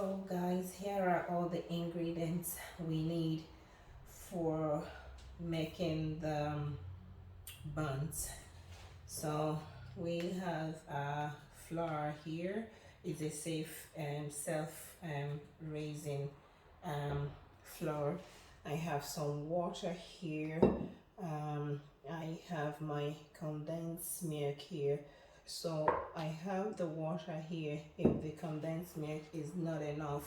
So guys, here are all the ingredients we need for making the buns. So we have flour here. It's a safe self raising flour. I have some water here. I have my condensed milk here. So I have the water here. If the condensed milk is not enough,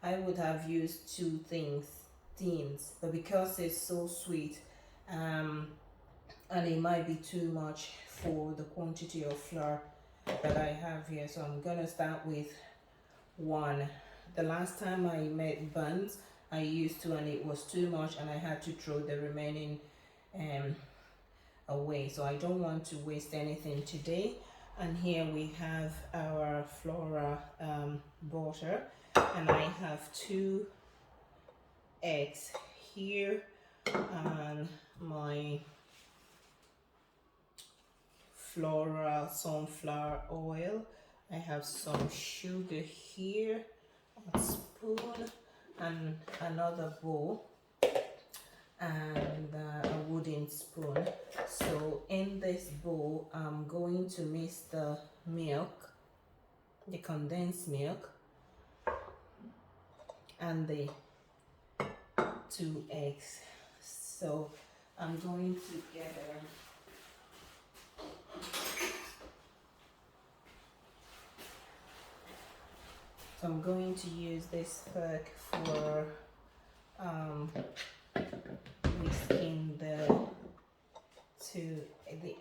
I would have used two tins, but because it's so sweet, and it might be too much for the quantity of flour that I have here, so I'm gonna start with one. The last time I made buns, I used two and it was too much and I had to throw the remaining away, so I don't want to waste anything today. And here we have our flora butter, and I have 2 eggs here, and my floral sunflower oil. I have some sugar here, a spoon, and another bowl, and a wooden spoon. So in this bowl, I'm going to mix the milk, the condensed milk, and the 2 eggs. So I'm going to get So I'm going to use this fork for whisking the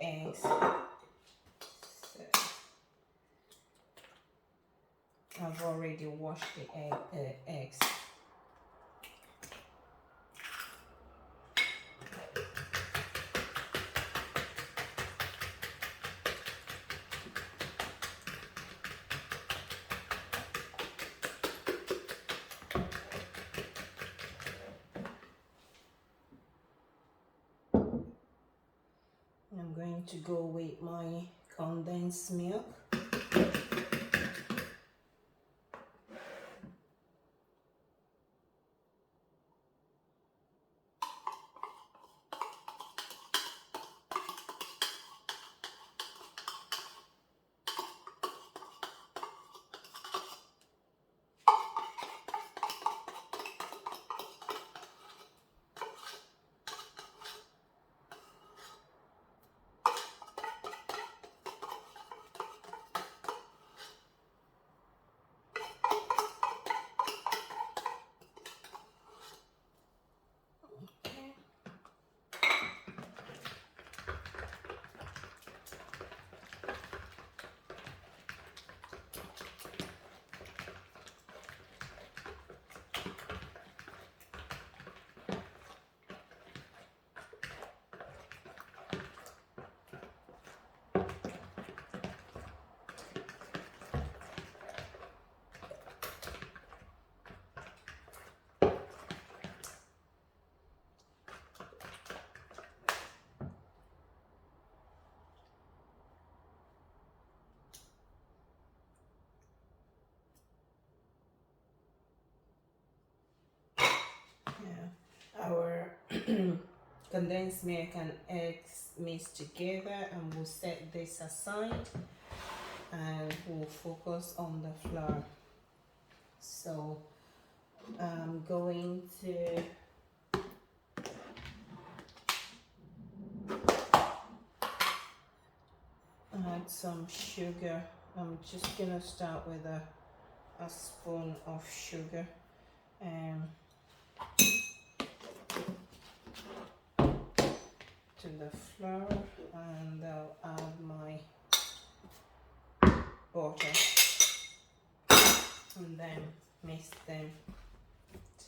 eggs. So I've already washed the eggs. I'm going to go with my condensed milk. Our condensed milk and eggs mixed together, and we'll set this aside and we'll focus on the flour. So I'm going to add some sugar. I'm just gonna start with a spoon of sugar, to the flour, and I'll add my butter and then mix them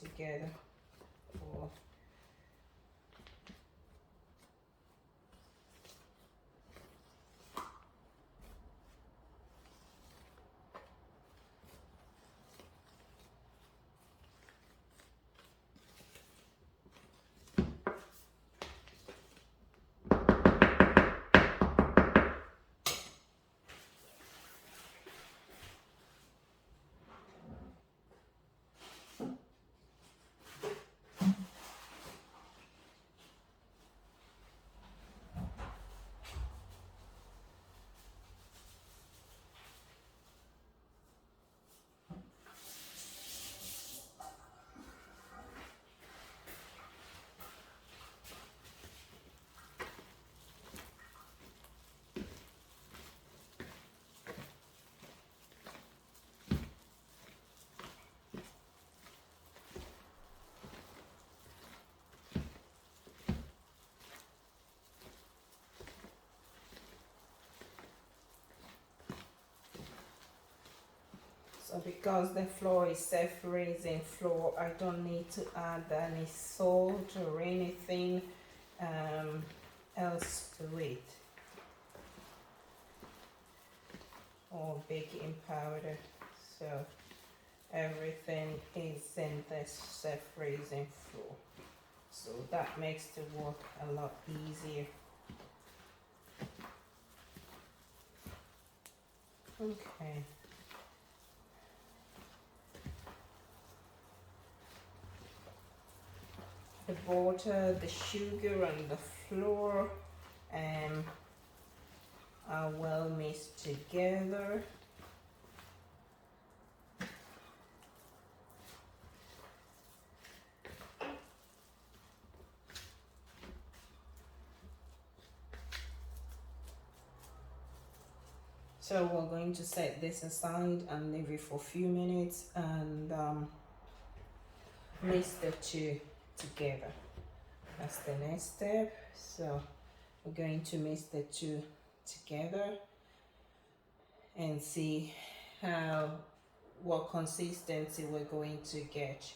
together for So because the floor is self-raising floor, I don't need to add any salt or anything else to it, or baking powder. So everything is in this self-raising floor, so that makes the work a lot easier. Okay. The water, the sugar, and the flour are well mixed together. So we're going to set this aside and leave it for a few minutes and mix the two together. That's the next step. So we're going to mix the two together and see what consistency we're going to get.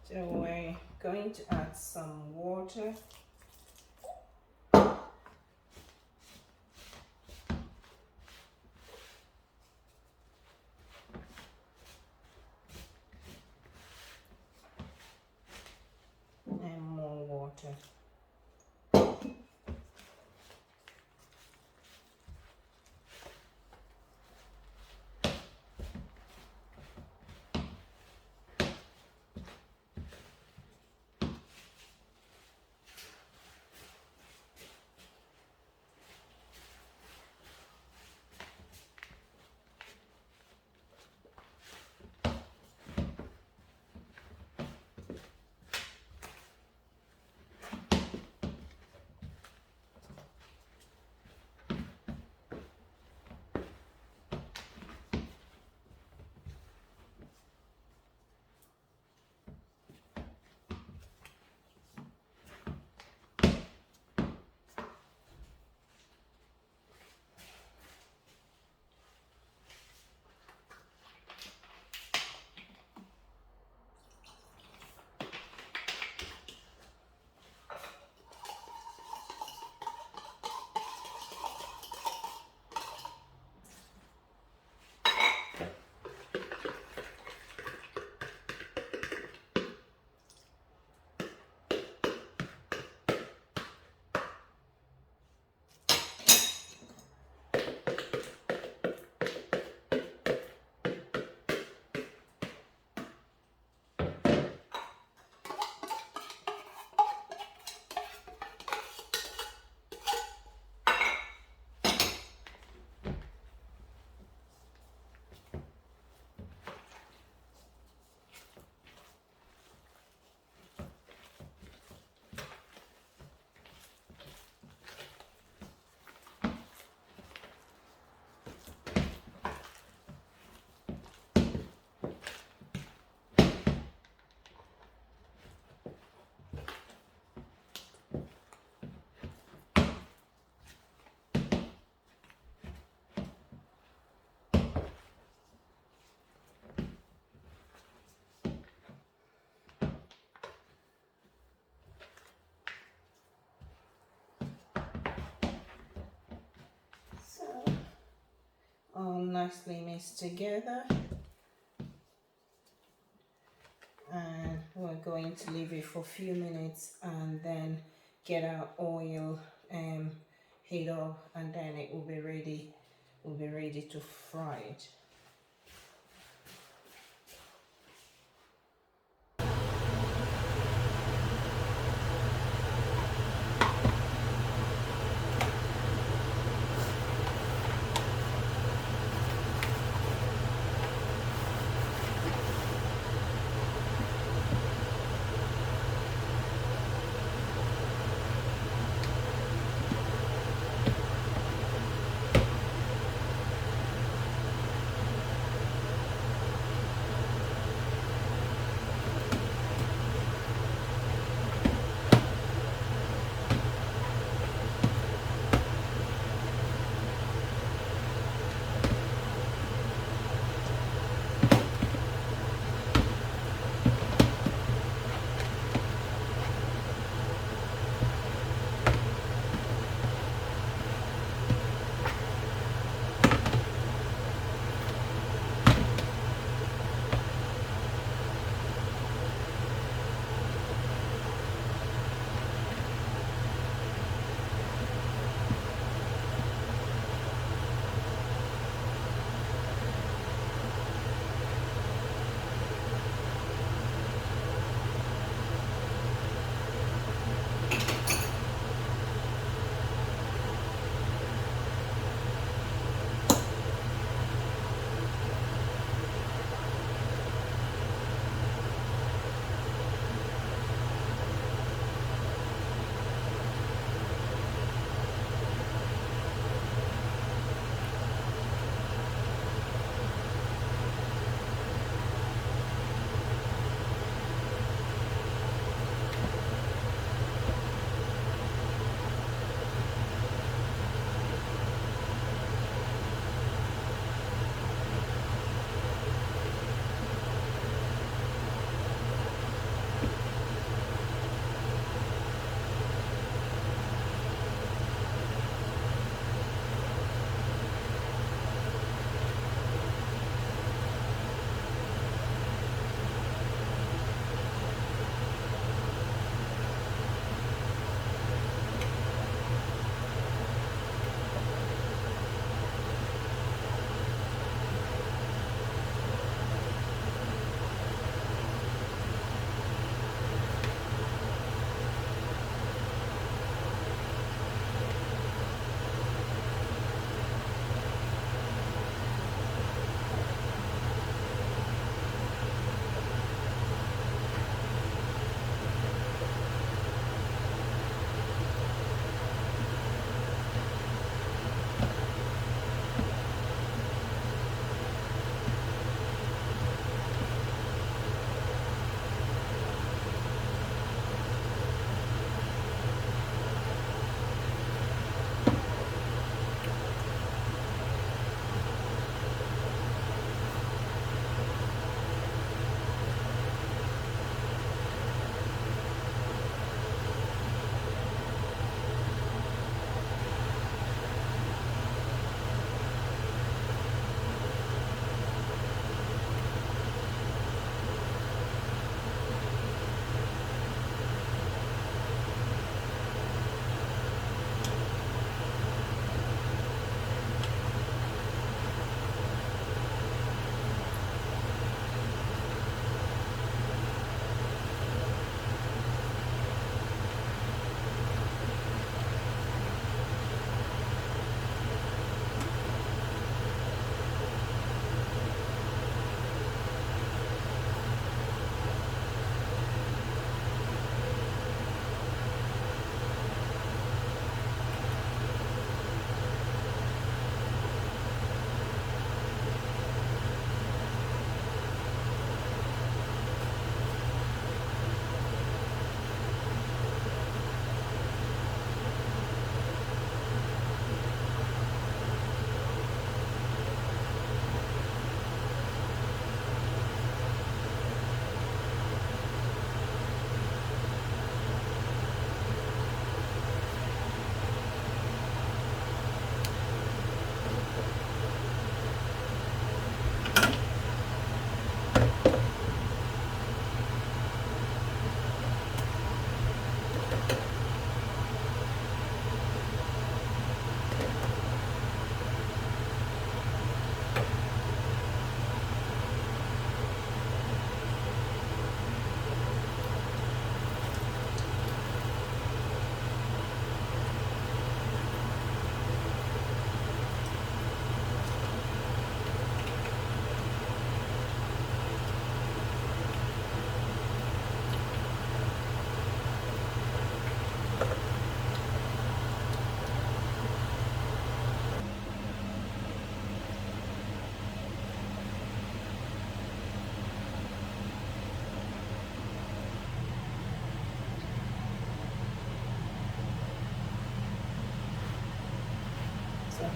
So we're going to add some water. And more water. all nicely mixed together, and we're going to leave it for a few minutes and then get our oil heat up, and then it will be ready. We'll be ready to fry it.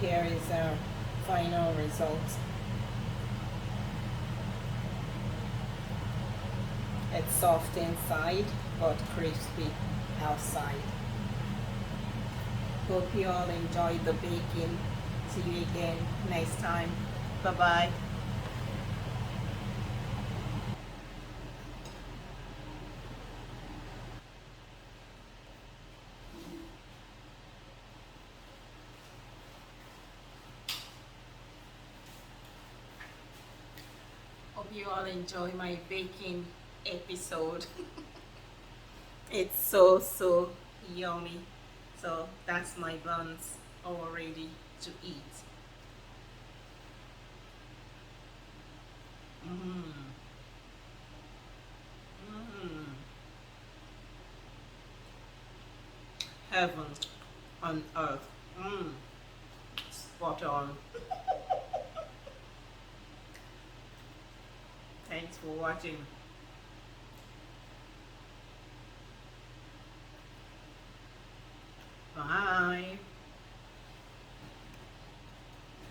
here is our final result. It's soft inside but crispy outside. Hope you all enjoyed the baking. See you again next time. Bye bye. Hope you all enjoy my baking episode. It's so yummy. So that's my buns all ready to eat. Mmm. Mmm. Heaven on earth. Mmm. Spot on. Thanks for watching.